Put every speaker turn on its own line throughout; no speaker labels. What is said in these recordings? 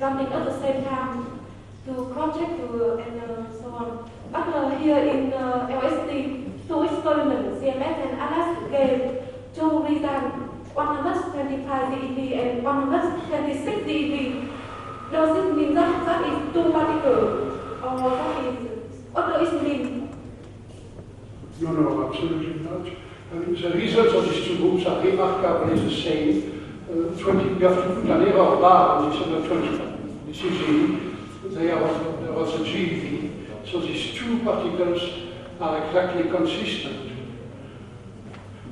running at the same time to contact and so on. But here in LSD, two experiments, CMS and ALAS gave two results, 125 DeV and 126 DeV. Does it mean that is two particles, or what does it mean?
No, absolutely not. I mean, the results of these two groups are remarkably the same. You have to put an error bar on this other 20. This is GeV, there was a GeV. So these two particles are exactly consistent.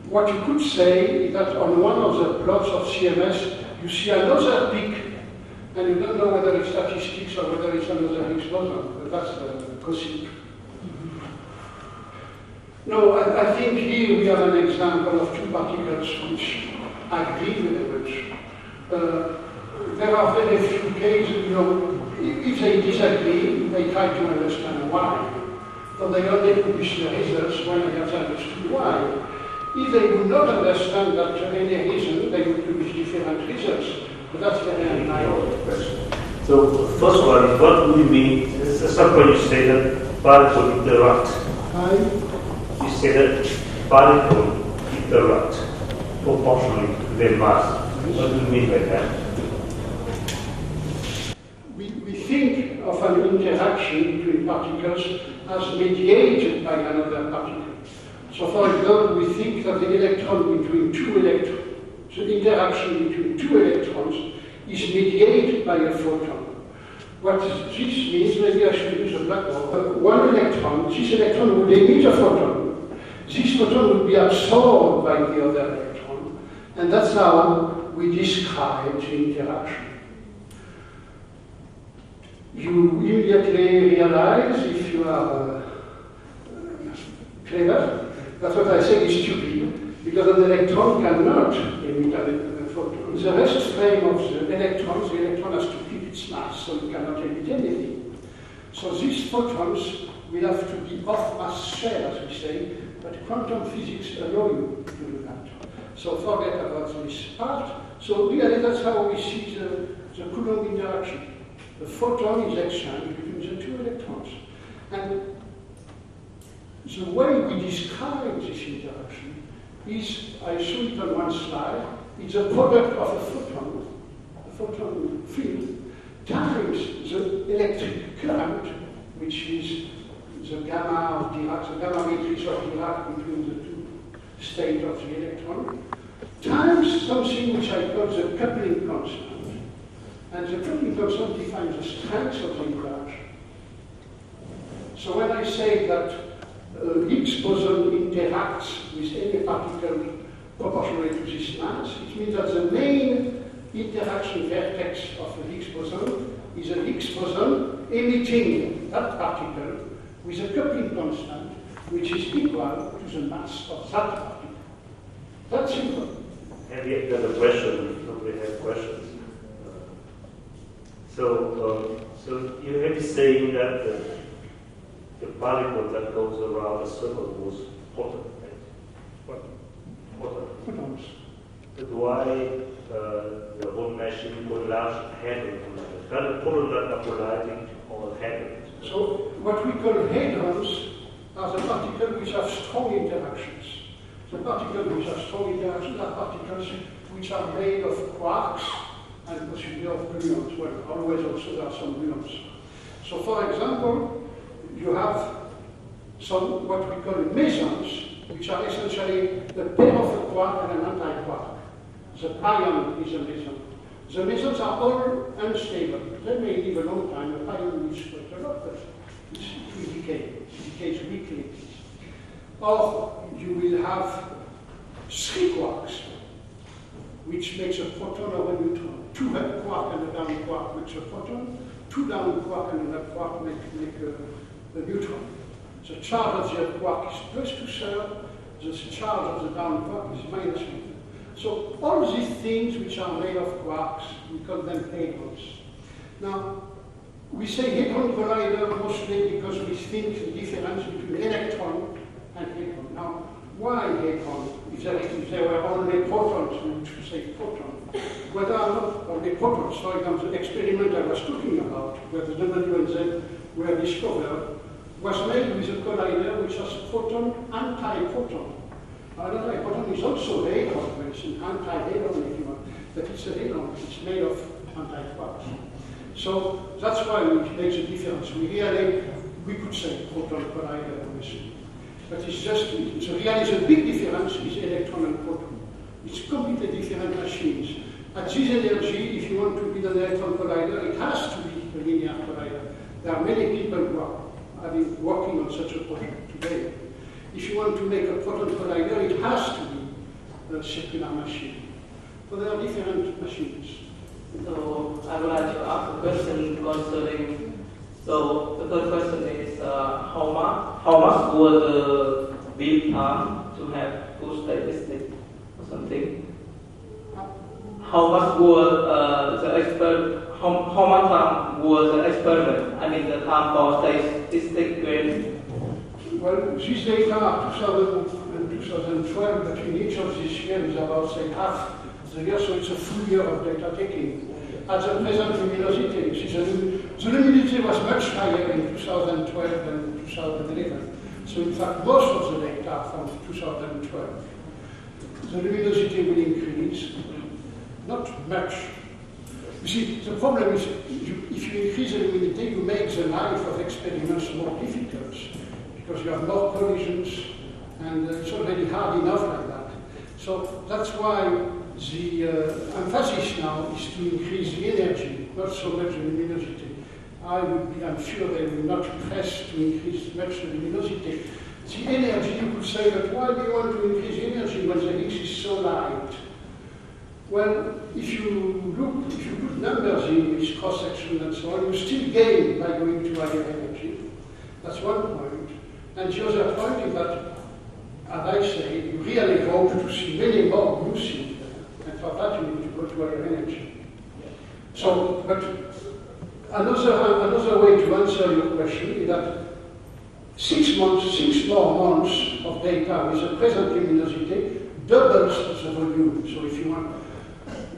What you could say is that on one of the plots of CMS, you see another peak, and you don't know whether it's statistics or whether it's another Higgs boson. But that's the gossip. No, I think here we have an example of two particles which agree with average. There are very few cases, if they disagree, they try to understand why. So they only publish the results when they have understood why. If they would not understand that for any reason, they would publish different results. But that's very narrow question.
So, first one, what do you mean? At some point you say that particles interact. You say that particles interact proportionally to their mass. What do you mean by that?
We think of an interaction between particles as mediated by another particle. So, for example, we think that the electron between two electrons, the interaction between two electrons, is mediated by a photon. What this means, maybe I should use a blackboard. One electron, this electron would emit a photon. This photon would be absorbed by the other electron. And that's how we describe the interaction. You immediately realize, if you are clever, that what I say is stupid, because an electron cannot emit a photon. The rest frame of the electron has to keep its mass, so it cannot emit anything. So these photons will have to be off-mass shell, as we say, but quantum physics allow you to do that. So forget about this part. So really that's how we see the Coulomb interaction. The photon is exchanged between the two electrons. And the way we describe this interaction is, I showed it on one slide, it's a product of a photon field, times the electric current, which is the gamma of Dirac, the gamma matrix of Dirac between the two states of the electron, times something which I call the coupling constant. And the coupling constant defines the strength of the interaction. So when I say that Higgs boson interacts with any particle proportionally to this mass, it means that the main interaction vertex of a Higgs boson is a Higgs boson emitting that particle with a coupling constant which is equal to the mass of that particle. That's simple.
And yet there's a question, nobody has questions. So you may be saying that the particle that goes around the circle was photon, right?
Photons.
But why the whole machine got large hadron? Can the photons that are colliding or hadrons?
So what we call hadrons are the particles which have strong interactions. The particles which have strong interactions are particles which are made of quarks and possibly of gluons. Well, always also there are some gluons. So for example, you have some what we call mesons, which are essentially a pair of a quark and an anti-quark. The pion is a meson. The mesons are all unstable. They may live a long time. The pion lives quite a lot, but it will decay. It decays weakly. Or you will have three quarks, which makes a proton or a neutron. Two up quark and a down quark makes a proton. Two down quark and an up quark make a neutron. The charge of the up quark is plus 2/3. The charge of the down quark is minus 1. So all these things which are made of quarks, we call them hadrons. Now, we say hadron collider mostly because we think the difference between electron and hadron. Now, why hadron? If there were only protons, we would say proton. But there are not only protons. For example, the experiment I was was talking about, where the W and Z were discovered, was made with a collider which has proton anti-proton. Anti-proton is also hadron, but it's an anti-hadron if you want, but it's a hadron, it's made of anti-quarks. So that's why it makes a difference. We could say proton collider, obviously. But it's just, so really is a big difference is electron and proton. It's completely different machines. At this energy, if you want to build an electron collider, it has to be a linear collider. There are many people who are working on such a project today. If you want to make a proton collider, it has to be a circular machine. So there are different machines.
So I would like to ask a question concerning, so the first question is how much would the beam time to have two statistics or something? How much would how much time was the experiment? I mean the time for statistic gain?
Well, these data are 2000 and 2012, but in each of these years is about, say, half the year, so it's a full year of data taking. At the present luminosity, the luminosity was much higher in 2012 than 2011. So in fact, most of the data are from 2012. The luminosity will increase, not much. You see, the problem is, if you increase the luminosity, you make the life of experiments more difficult, because you have more collisions, and it's already hard enough like that. So that's why the emphasis now is to increase the energy, not so much the luminosity. I'm sure they will not press to increase much the luminosity. The energy, you could say, but why do you want to increase the energy when the Higgs is so light? Well, if you put numbers in with cross-section and so on, you still gain by going to higher energy. That's one point. And the other point is that, as I say, you really hope to see many more new things. And for that, you need to go to higher energy. So, but another way to answer your question is that 6 more months of data with the present luminosity doubles the volume. So if you want,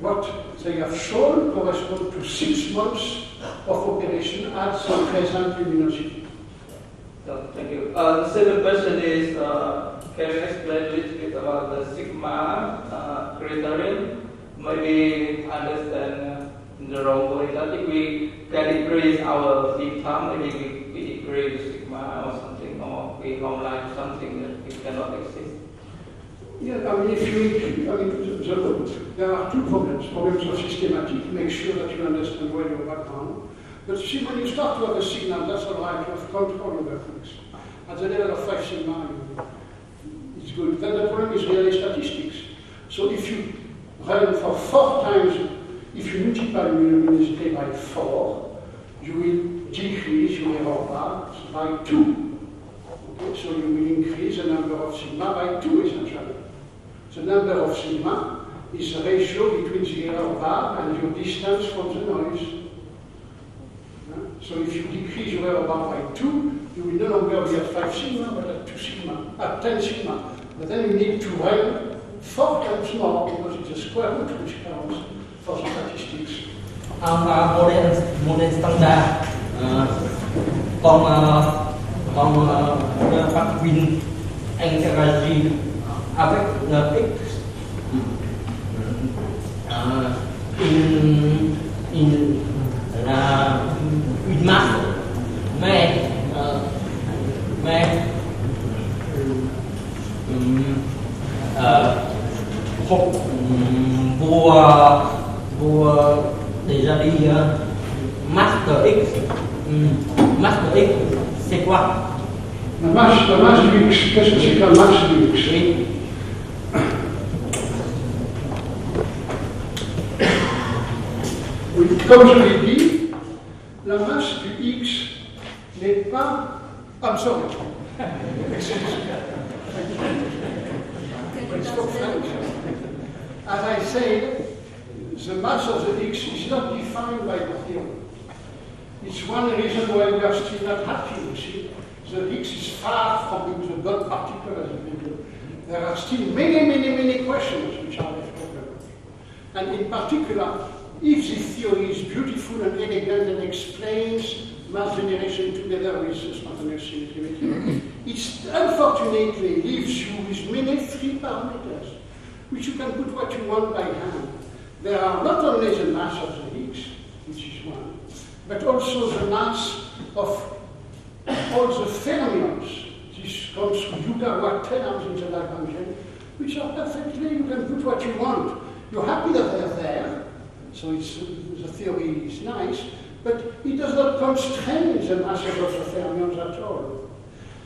what they have shown corresponds to 6 months of operation at the present luminosity.
So, thank you. The second question is, can you explain a little bit about the sigma criterion? Maybe understand in the wrong way that if we can increase our beam time, maybe we decrease the sigma or something, or we normalize something that we cannot exist.
Yeah, I mean, there are two problems. Problems of systematic, make sure that you understand well your background. But see, when you start to have a signal, that's all right, you have control over things. At the level of 5 sigma, it's good. Then the problem is really statistics. So if you run for 4 times, if you multiply luminosity by 4, you will decrease your error bar by 2. Okay? So you will increase the number of sigma by 2, essentially. The number of sigma is the ratio between the error bar and your distance from the noise. So if you decrease your error bar by 2, you will no longer be at 5 sigma, but at 2 sigma, at 10 sigma. But then you need to run 4 times more, because it's a square root which counts for the statistics.
Model standard con phát pin energy avec X in masse, mais pour déjà dit masse X, c'est quoi?
La masse du X, qu'est-ce que c'est que la masse du X? Oui, comme je l'ai dit, la masse du X n'est pas... I'm sorry. As I said, the mass of the X is not defined by the theory. It's one reason why we are still not happy, you see. The Higgs is far from being the God particle as a video. There are still many questions which are left open. And in particular, if this theory is beautiful and elegant and explains mass generation together with spontaneous symmetry. It unfortunately leaves you with many free parameters, which you can put what you want by hand. There are not only the mass of the Higgs, which is one, but also the mass of all the fermions. This comes from gigawatt terms in the Lagrangian, which are perfectly, you can put what you want. You're happy that they're there, so the theory is nice, but it does not constrain the masses of the fermions at all.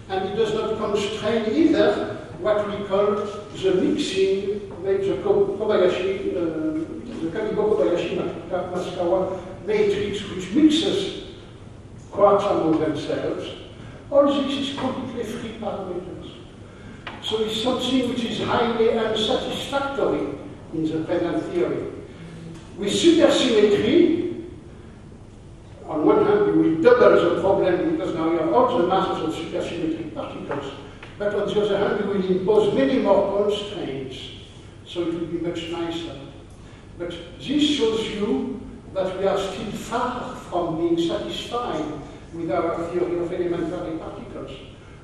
And it does not constrain either what we call the mixing, the Kobayashi, the Kamigo-Kobayashi-Maskawa matrix, which mixes quarks among themselves. All this is completely free parameters. So it's something which is highly unsatisfactory in the present theory. With supersymmetry, on one hand you will double the problem because now you have all the masses of supersymmetric particles, but on the other hand you will impose many more constraints, so it will be much nicer. But this shows you that we are still far from being satisfied with our theory of elementary particles.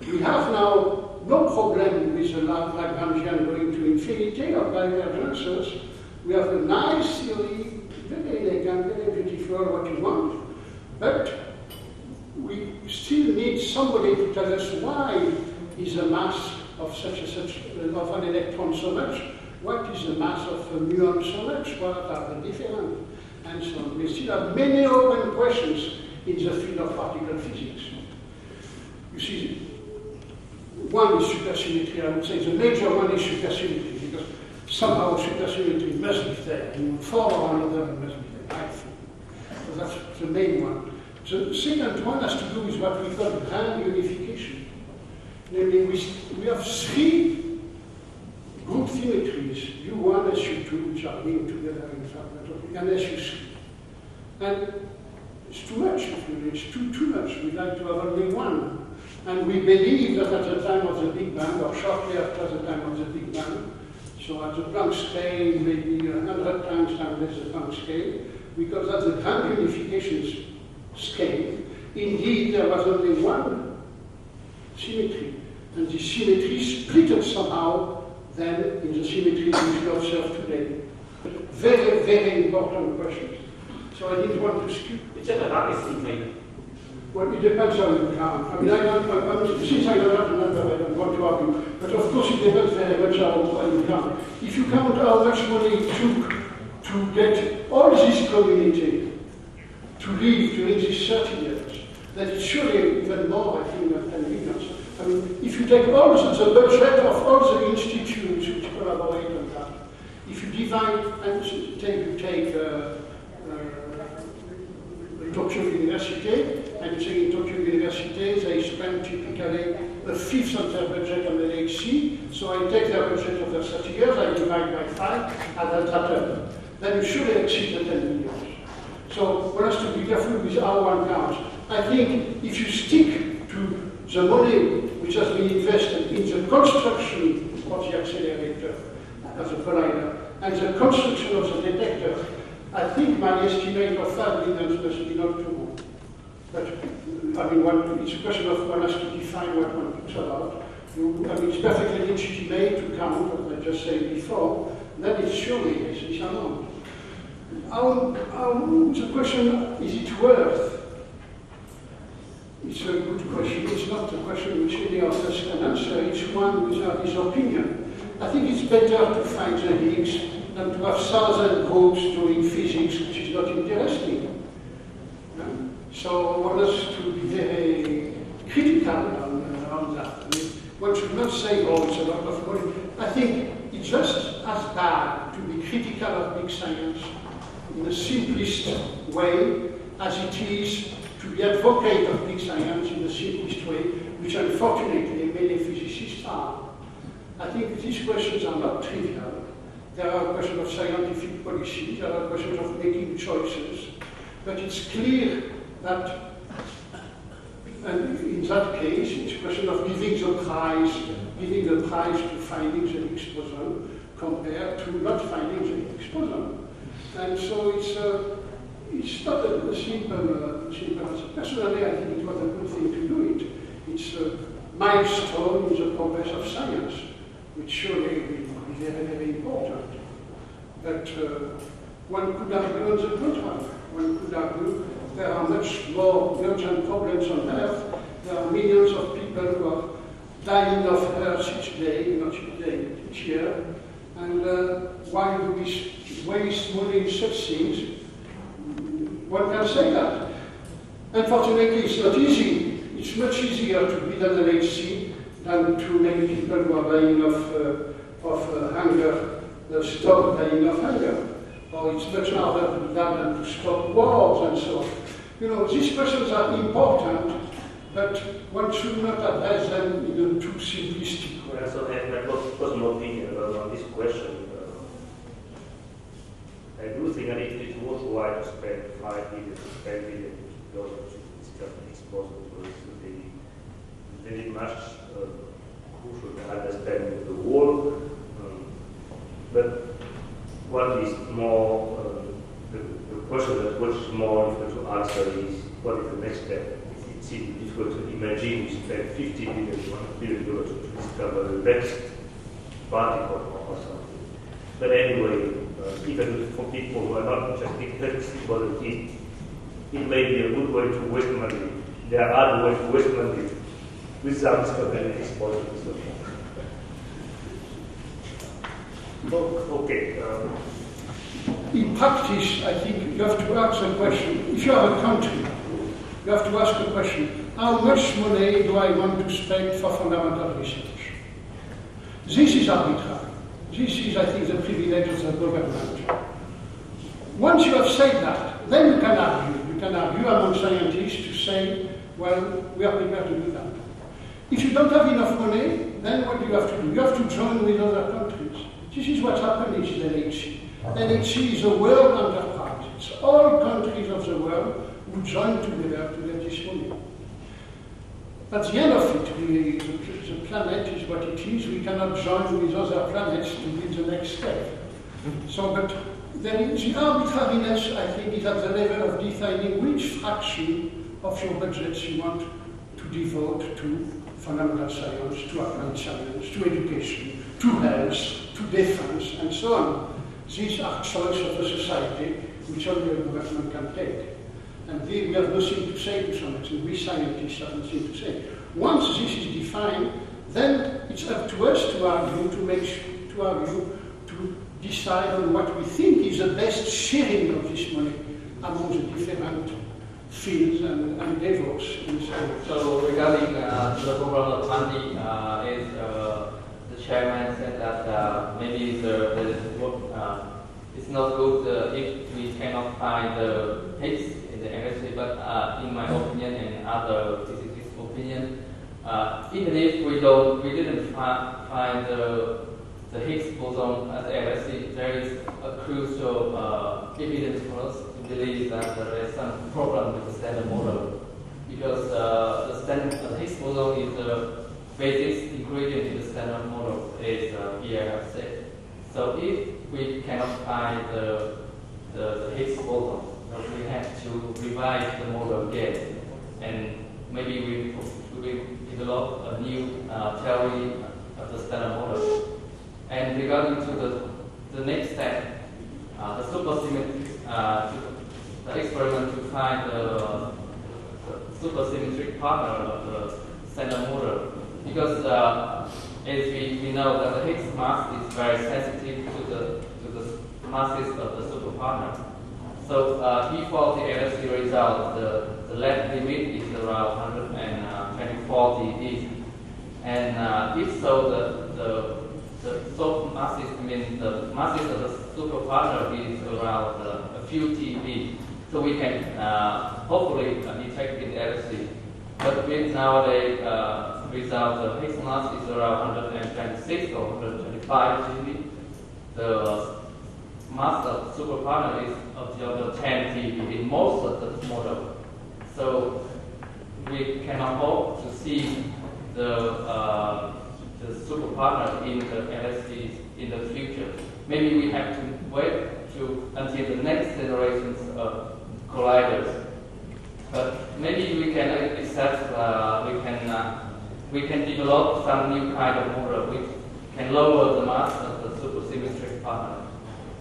We have now no problem with the Lagrangian going to infinity or divergences. We have a nice theory, very elegant, very beautiful, what you want, but we still need somebody to tell us why is the mass of such and such, of an electron so much, what is the mass of a muon so much, what are the different, and so on. We still have many open questions in the field of particle physics. You see, one is supersymmetry, I would say the major one is supersymmetry, because somehow supersymmetry must be there, in form or another it must be there, I think. So that's the main one. The second one has to do with what we call grand unification. Namely, we have three group symmetries, U1, SU2, which are linked together in fact, and SU3. And it's too much, if you will. It's too much. We'd like to have only one. And we believe that at the time of the Big Bang, or shortly after the time of the Big Bang, so at the Planck scale, maybe 100 times less the Planck scale, because at the grand unification scale, indeed there was only one symmetry. And the symmetry split somehow then in the symmetry which we observe today. Very, very important question. So I didn't want to skip.
It's a rapid symmetry.
Well, it depends how you count. I mean, since I don't have the number, I don't want to argue. But of course, it depends very much how you count. If you count how much money it took to get all this community to live during these 30 years, then it's surely even more, I think, than 10 million. I mean, if you take all the budget of all the institutes which collaborate on that, if you divide and take Tokyo University, and you say in Tokyo University they spend typically a fifth of their budget on LHC, so I take their budget over 30 years, I divide by 5, and that's that. Then you surely exceed the 10 million. So one has to be careful with how one counts. I think if you stick to the money which has been invested in the construction of the accelerator, of the collider, and the construction of the detector, I think my estimate of 5 million must be not too much. But, I mean, it's a question of one has to define what one thinks about. I mean, it's perfectly legitimate to count, as I just said before, then it's surely a this amount. The question, is it worth? It's a good question. It's not a question which any of us can answer. It's one which has his opinion. I think it's better to find the Higgs than to have 1,000 groups doing physics, which is not interesting. So one has to be very critical on that. I mean, one should not say, oh, it's a lot of money. I think it's just as bad to be critical of big science in the simplest way as it is to be advocate of big science in the simplest way, which unfortunately many physicists are. I think these questions are not trivial. There are questions of scientific policy, there are questions of making choices, but it's clear that, and in that case, it's a question of giving the prize to finding the Higgs boson compared to not finding the Higgs boson. And so it's not a simple answer. Personally, I think it was a good thing to do it. It's a milestone in the progress of science, which surely will be very, very important. But one could argue on the contrary. One could argue there are much more urgent problems on Earth. There are millions of people who are dying of Earth each day, not each day, each year. And why do we waste money in such things? One can say that. Unfortunately, it's not easy. It's much easier to build an LHC than to make people who are dying of hunger stop dying of hunger. Or it's much harder to do that than to stop wars and so on. You know, these questions are important, but one should not address them in a too simplistic way.
So I have my personal opinion on this question. I do think that it is worthwhile to spend 5 billion to 10 billion dollars to discuss this possible because it's very much crucial to understand the world. But what is more, the question that was more difficult to answer is what is the next step? It seems difficult to imagine we spend $50 billion, $1 billion to discover the next particle or something. But anyway, even for people who are not interested in what it is, it may be a good way to waste money. There are other ways to waste money without discovering this possible. Okay.
In practice, I think you have to ask the question, if you have a country, you have to ask the question, how much money do I want to spend for fundamental research? This is arbitrary. This is, I think, the privilege of the government. Once you have said that, then you can argue. You can argue among scientists to say, well, we are prepared to do that. If you don't have enough money, then what do you have to do? You have to join with other countries. This is what happened in LHC. LHC is a world enterprise. It's all countries of the world who join together to get this money. At the end of it, the planet is what it is. We cannot join with other planets to build the next step. So, but there is the arbitrariness, I think, is at the level of defining which fraction of your budgets you want to devote to fundamental science, to applied science, to education, to health, to defense, and so on. These are choices of the society which only a government can take. And we have nothing to say to some extent. We scientists have nothing to say. Once this is defined, then it's up to us to argue, to decide on what we think is the best sharing of this money among the different fields and endeavors in science.
So regarding the program of funding, the chairman said that maybe it's not good if we cannot find the Higgs in the LHC, but in my opinion and other physicists' opinion, even if we didn't find the Higgs boson at the LHC, there is a crucial evidence for us to believe that there is some problem with the standard model, because the Higgs boson is the basic ingredient in the standard model, as Pierre said. So if we cannot find the Higgs boson, we have to revise the model again, and maybe we develop a new theory of the standard model. And regarding to the next step, the supersymmetric, the experiment to find the supersymmetric partner of the standard model, because as we know that the Higgs mass is very sensitive to the masses of the superpartner. So P.4 the LHC result, the left limit is around 124 dB, and if so, the soap masses, I mean the masses of the superpartner is around a few dB, so we can hopefully detect in LHC. But with nowadays result, the Higgs mass is around 126 or 125 dB. The mass of superpartner is of the order 10 dB in most of the model. So we cannot hope to see the superpartner in the LHC in the future. Maybe we have to wait until the next generations of colliders. But maybe we can accept, we can develop some new kind of model which can lower the mass of the supersymmetric partner.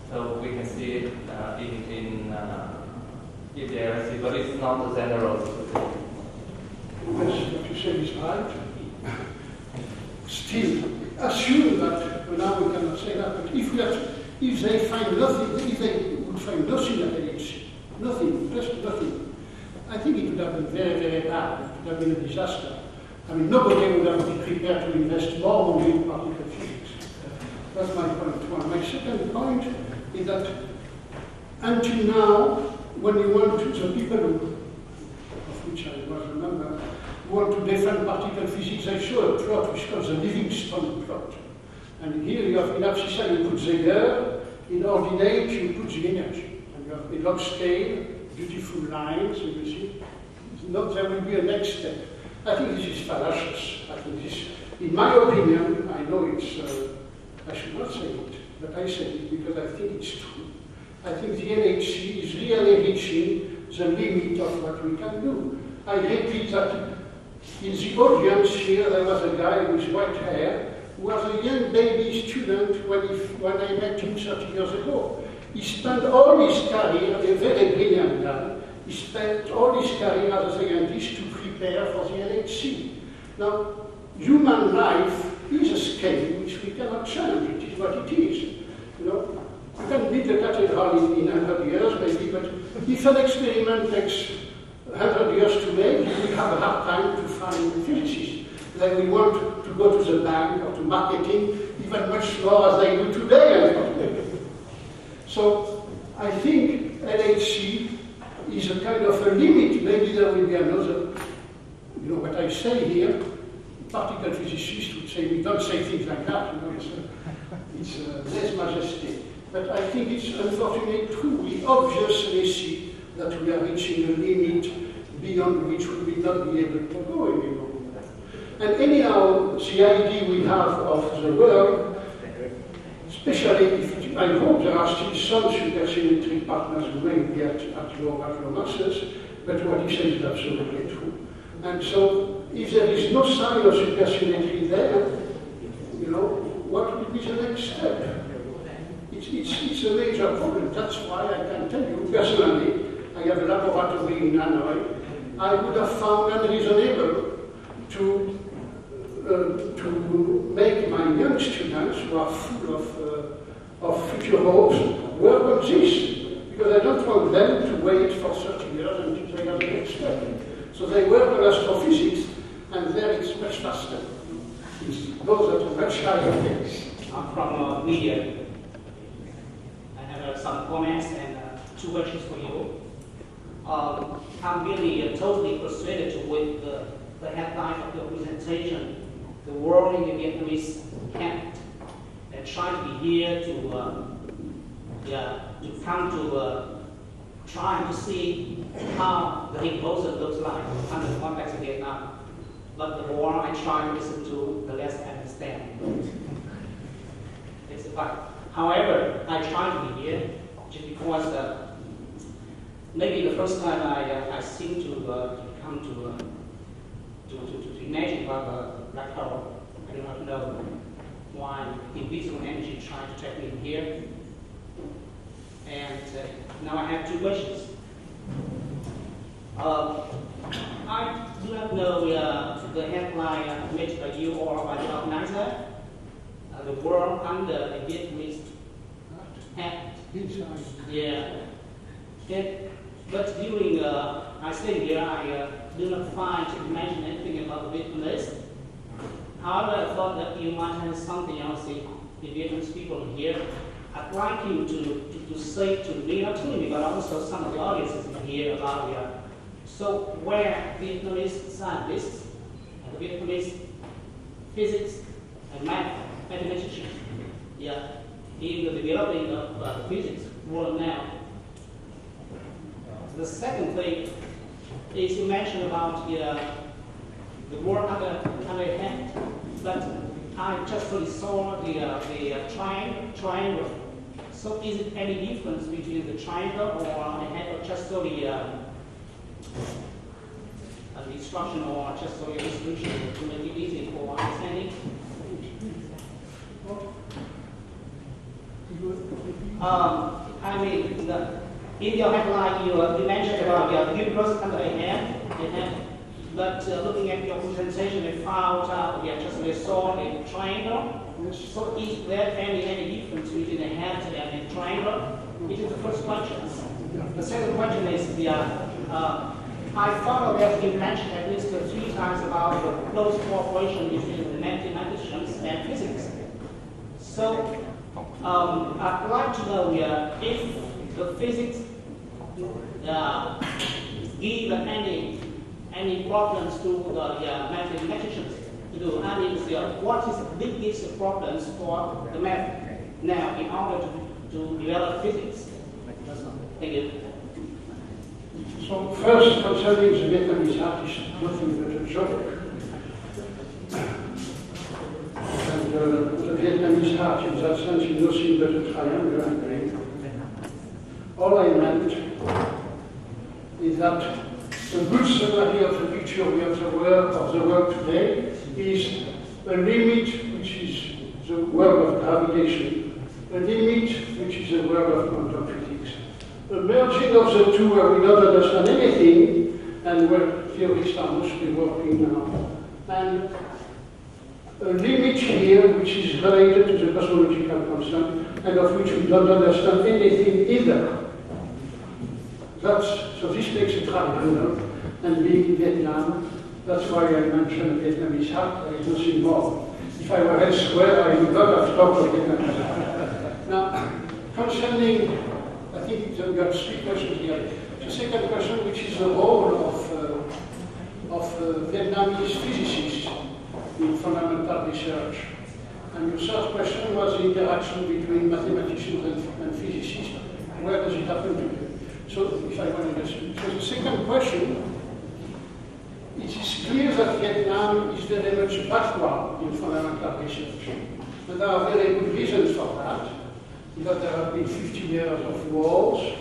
So we can see it in the LHC, but it's not the general supersymmetry.
Yes, what you say is right. Still, assume that, well, now we cannot say that, but if they find nothing, if they would find nothing at LHC, nothing, just nothing, I think it would have been very, very bad. It would have been a disaster. I mean, nobody would have been prepared to invest more money in particle physics. That's my point one. My second point is that until now, when you want to, the people of which I was a member, who want to defend particle physics, they show a plot which is called the Livingston plot. And here you have in abscissa, you put the air, in ordinate, you put the energy. And you have a log scale, beautiful lines, you see. Not, there will be a next step. I think this is fallacious. I think this, in my opinion, I know it's, I should not say it, but I say it because I think it's true. I think the LHC is really reaching the limit of what we can do. I repeat that in the audience here, there was a guy with white hair who was a young baby student when I met him 30 years ago. He spent all his career, a very brilliant guy, he spent all his career as a scientist to prepare for the LHC. Now, human life is a scale which we cannot change. It is what it is. You know, you can build a cathedral in 100 years, maybe, but if an experiment takes 100 years to make, we have a hard time to find physicists. They will want to go to the bank or to marketing even much more as they do today. So I think LHC is a kind of a limit. Maybe there will be another, you know, what I say here, particle physicists would say, we don't say things like that, you know, it's less majesty. But I think it's unfortunately true. We obviously see that we are reaching a limit beyond which we will not be able to go anymore. And anyhow, the idea we have of the world, especially if I hope there are still some supersymmetric partners who may be at low masses, but what he says is absolutely true. And so, if there is no sign of supersymmetry there, you know, what will be the next step? It's a major problem. That's why I can tell you personally, I have a laboratory in Hanoi. I would have found unreasonable to make my young students who are full of future hopes work on this, because I don't want them to wait for 30 years until they have the next step. So they work on astrophysics, and there it's much faster. Those are much higher things.
I'm from Viet. I have some comments and 2 questions for you. I'm really totally persuaded with the headline of your presentation, the world in the Vietnamese camp, and try to be here to come to trying to see how the Higgs boson looks like under the context of Vietnam. But the more I try to listen to, the less I understand. It's a fact. However, I try to be here just because maybe the first time I seem to come to imagine about the black hole. I do not know why invisible energy trying to take me here. And now I have 2 questions. I do not know the headline made by you or by the organizer, the world under a Vietnamese hand. Yeah. But during I stay here, I do not find to mention anything about the Vietnamese. However, I thought that you might have something else the Vietnamese people here. I'd like you to say to me, not to me, but also some of the audiences here about so where Vietnamese scientists and the Vietnamese physics and mathematicians, in the developing of physics world now. The second thing is you mentioned about the world under hand, but I just really saw the triangle So is it any difference between the triangle or just only instruction or just only instruction to make it easy for understanding? I mean, in your headline, you mentioned about your universe under a hand, but looking at your presentation, we found we actually saw a triangle. So is there any difference between a hand and a triangle? It is the first question. The second question is I thought that you mentioned at least 3 times about the close cooperation between the mathematicians and physics. So I'd like to know if the physics give any problems to the mathematicians to do. I mean, what is the biggest problems for the math now in order to develop physics? Thank you.
So first, concerning the Vietnamese artist, nothing but a joke. And the Vietnamese art, in that sense, is nothing but a triangle and green. All I meant is that the good summary of the picture we have the world today is a limit which is the world of gravitation, a limit which is the world of quantum physics. A merging of the two where we don't understand anything and where theorists are mostly working now. And a limit here which is related to the cosmological constant and of which we don't understand anything either. So this makes a triangle, and being in Vietnam, that's why I mentioned Vietnamese art, there is nothing more. If I were elsewhere, I would not have talked of Vietnamese art. Now, concerning, I think we have 3 questions here. The second question, which is the role of Vietnamese physicists in fundamental research. And your third question was the interaction between mathematicians and physicists. Where does it happen today? So, if I want to understand. So the second question, it is clear that Vietnam is very much backward in fundamental research. And there are very good reasons for that, because there have been 50 years of wars,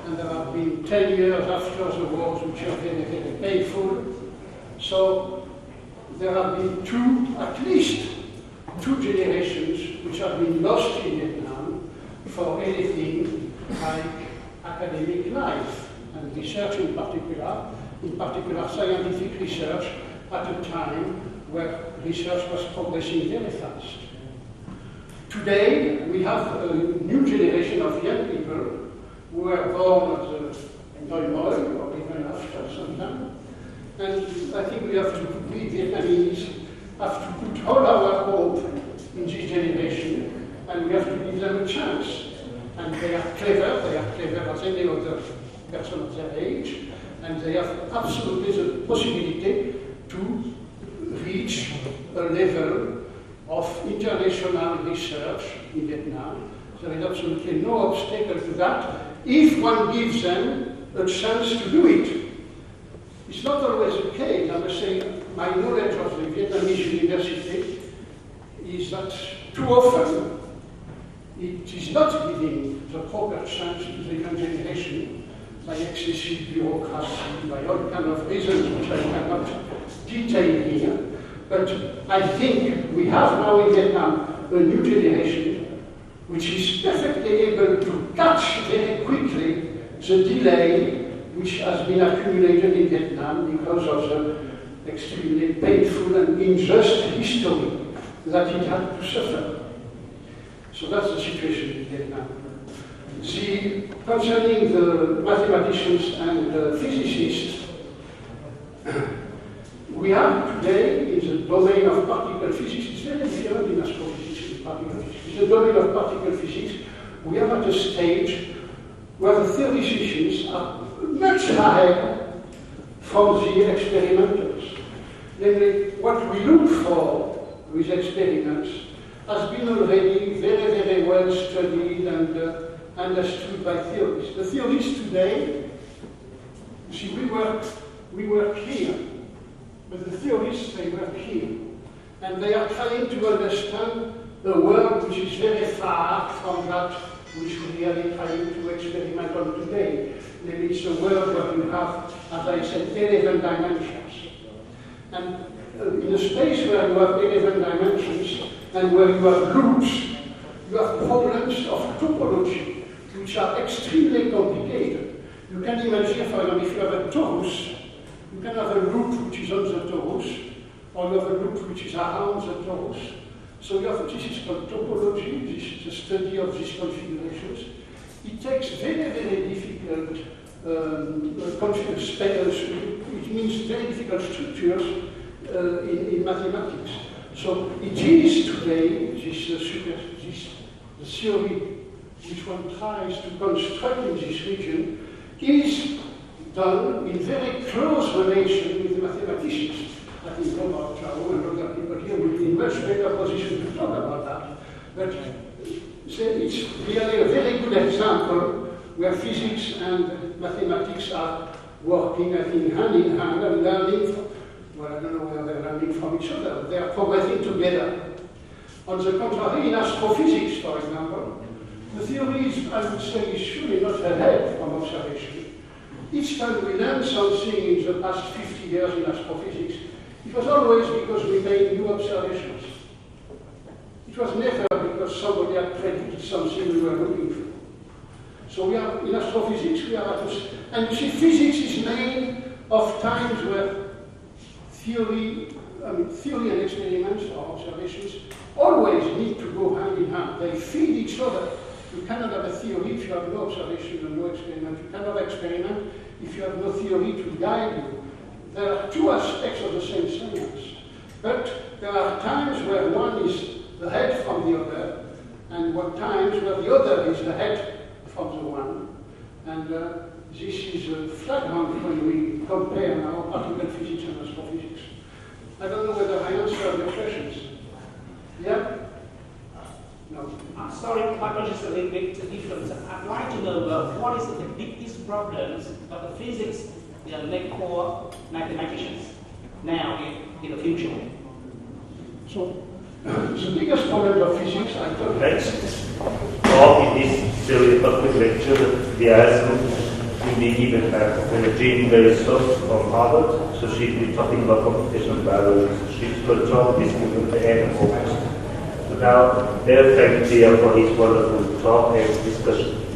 and there have been 10 years after the wars which are very, very painful. So there have been at least two generations which have been lost in Vietnam for anything like academic life and research in particular scientific research at a time where research was progressing very fast. Today, we have a new generation of young people who were born at the Darriulat or even after sometime. And I think we Vietnamese have to put all our hope in this generation, and we have to give them a chance. And they are clever as any other person of their age, and they have absolutely the possibility to reach a level of international research in Vietnam. There is absolutely no obstacle to that if one gives them a chance to do it. It's not always the case. I must say, my knowledge of the Vietnamese university is that too often it is not giving the proper chance to the young generation by excessive bureaucracy, by all kinds of reasons which I cannot detail here. But I think we have now in Vietnam a new generation which is perfectly able to catch very quickly the delay which has been accumulated in Vietnam because of the extremely painful and unjust history that it had to suffer. So that's the situation in Vietnam. Concerning the mathematicians and the physicists, we have today in the domain of particle physics, it's very different in astrophysics and particle physics. In the domain of particle physics, we are at a stage where the theoreticians are much ahead from the experimenters. Namely, what we look for with experiments has been already very, very well studied and understood by theorists. The theorists today, you see, we work here, but the theorists, they work here. And they are trying to understand a world which is very far from that which we are really trying to experiment on today. Maybe it's a world where you have, as I said, 11 dimensions. And in a space where you have 11 dimensions and where you have loops, you have problems of topology, which are extremely complicated. You can imagine, for example, if you have a torus, you can have a loop which is on the torus, or you have a loop which is around the torus. So you have, this is called topology, this is the study of these configurations. It takes very, very difficult it means very difficult structures in mathematics. So it is today, the theory which one tries to construct in this region is done in very close relation with the mathematicians. I think Robert Chao and other people here will be in much better position to talk about that. But it's really a very good example where physics and mathematics are working, I think, hand in hand and learning from, well, I don't know whether they're learning from each other, they are progressing together. On the contrary, in astrophysics, for example, the theory is, I would say, is surely not ahead from observation. Each time we learn something in the past 50 years in astrophysics, it was always because we made new observations. It was never because somebody had predicted something we were looking for. So we are, in astrophysics, we are at a, and you see, physics is made of times where theory and experiments or observations always need to go hand in hand. They feed each other. You cannot have a theory if you have no observation and no experiment. You cannot have experiment if you have no theory to guide you. There are two aspects of the same science. But there are times where one is the head from the other, and times where the other is the head from the one. And this is flagrant when we compare now particle physics and astrophysics. I don't know whether I answered your questions. Yeah? No.
I'm sorry, my question is a little bit different. I'd like to know what is the biggest problems of the physics that make for mathematicians now in the future?
So, the biggest problem of physics, I thought.
Next, talk in this series public lecture, VIASM will be given by Jane Boson from Harvard. So she'll be talking about computational biology. So she's going to talk this given at the end of August. So now, they'll thank Pierre for his wonderful talk and discussion.